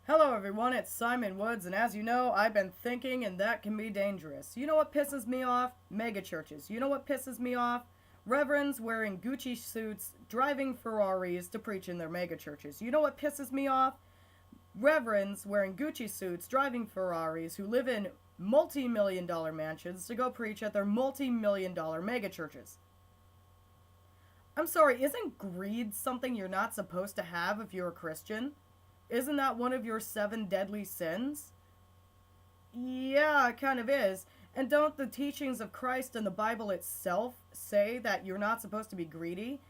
Hello everyone, it's Simon Woods, and as you know, I've been thinking, and that can be dangerous. You know what pisses me off? Mega churches. You know what pisses me off? Reverends wearing Gucci suits, driving Ferraris to preach in their mega churches. You know what pisses me off? Reverends wearing Gucci suits, driving Ferraris, who live in multi-million-dollar mansions to go preach at their multi-million-dollar mega churches. I'm sorry, isn't greed something you're not supposed to have if you're a Christian? Isn't that one of your 7 deadly sins? Yeah, it kind of is. And don't the teachings of Christ and the Bible itself say that you're not supposed to be greedy?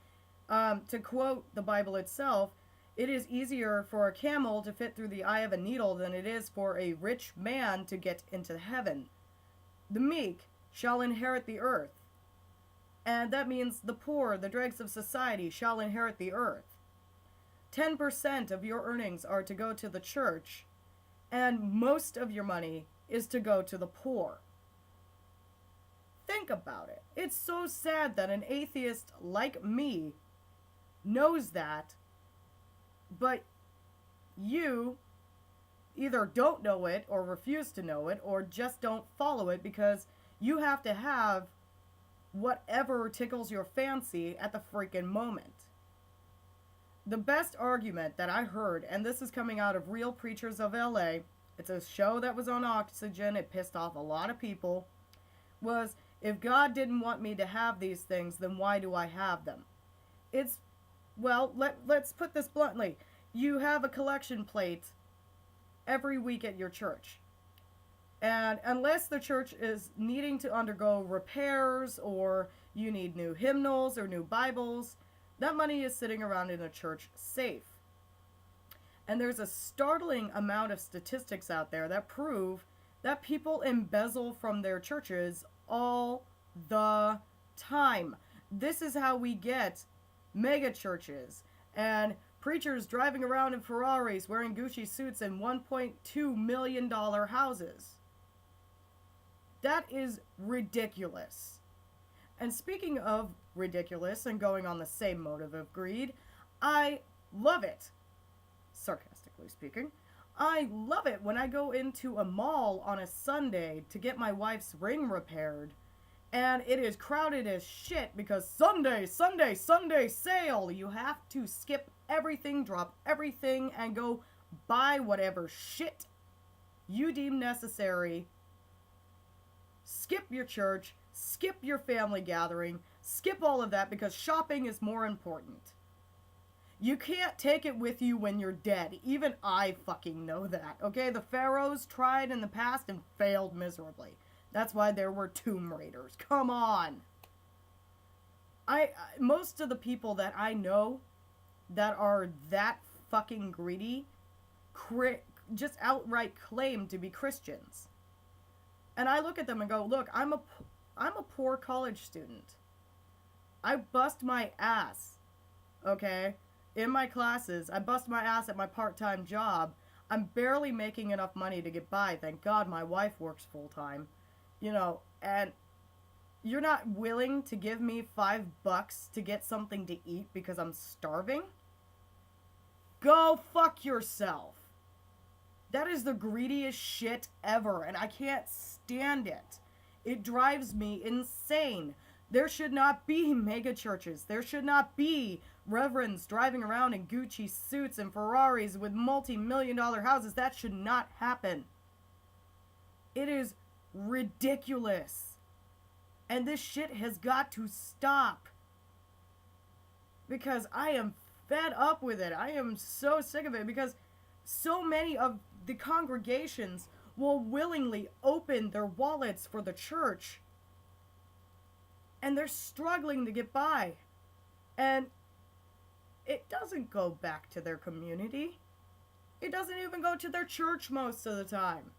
To quote the Bible itself, it is easier for a camel to fit through the eye of a needle than it is for a rich man to get into heaven. The meek shall inherit the earth. And that means the poor, the dregs of society, shall inherit the earth. 10% of your earnings are to go to the church, and most of your money is to go to the poor. Think about it. It's so sad that an atheist like me knows that, but you either don't know it or refuse to know it or just don't follow it because you have to have whatever tickles your fancy at the freaking moment. The best argument that I heard, and this is coming out of Real Preachers of LA, it's a show that was on Oxygen, it pissed off a lot of people, was, if God didn't want me to have these things, then why do I have them? It's, well, let's put this bluntly. You have a collection plate every week at your church. And unless the church is needing to undergo repairs or you need new hymnals or new Bibles, that money is sitting around in a church safe. And there's a startling amount of statistics out there that prove that people embezzle from their churches all the time. This is how we get mega churches and preachers driving around in Ferraris wearing Gucci suits in $1.2 million houses. That is ridiculous. And speaking of ridiculous and going on the same motive of greed, I love it. Sarcastically speaking. I love it when I go into a mall on a Sunday to get my wife's ring repaired, and it is crowded as shit because Sunday sale. You have to skip everything, drop everything, and go buy whatever shit you deem necessary. Skip your church, skip your family gathering, skip all of that because shopping is more important. You can't take it with you when you're dead. Even I fucking know that, okay? The pharaohs tried in the past and failed miserably. That's why there were tomb raiders. Come on! Most of the people that I know that are that fucking greedy just outright claim to be Christians. And I look at them and go, look, I'm a poor college student. I bust my ass, okay? In my classes, I bust my ass at my part-time job. I'm barely making enough money to get by. Thank God my wife works full-time. You know, and you're not willing to give me $5 to get something to eat because I'm starving? Go fuck yourself. That is the greediest shit ever, and I can't stand it. It drives me insane. There should not be mega churches. There should not be reverends driving around in Gucci suits and Ferraris with multi-million-dollar houses. That should not happen. It is ridiculous. And this shit has got to stop. Because I am fed up with it. I am so sick of it because so many of the congregations will willingly open their wallets for the church. And they're struggling to get by. And it doesn't go back to their community. It doesn't even go to their church most of the time.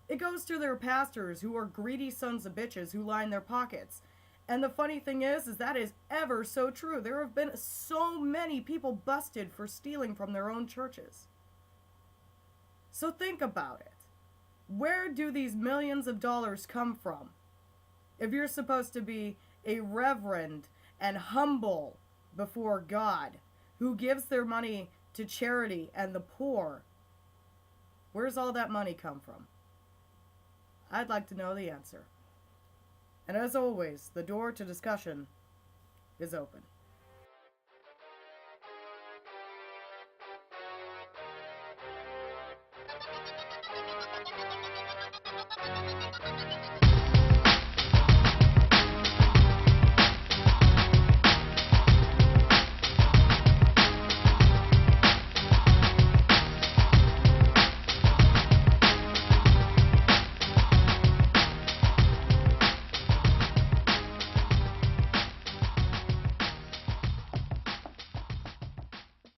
It goes to their pastors who are greedy sons of bitches who line their pockets. And the funny thing is that is ever so true. There have been so many people busted for stealing from their own churches. So think about it. Where do these millions of dollars come from? If you're supposed to be a reverend and humble before God, who gives their money to charity and the poor, Where's all that money come from? I'd like to know the answer. And as always, the door to discussion is open.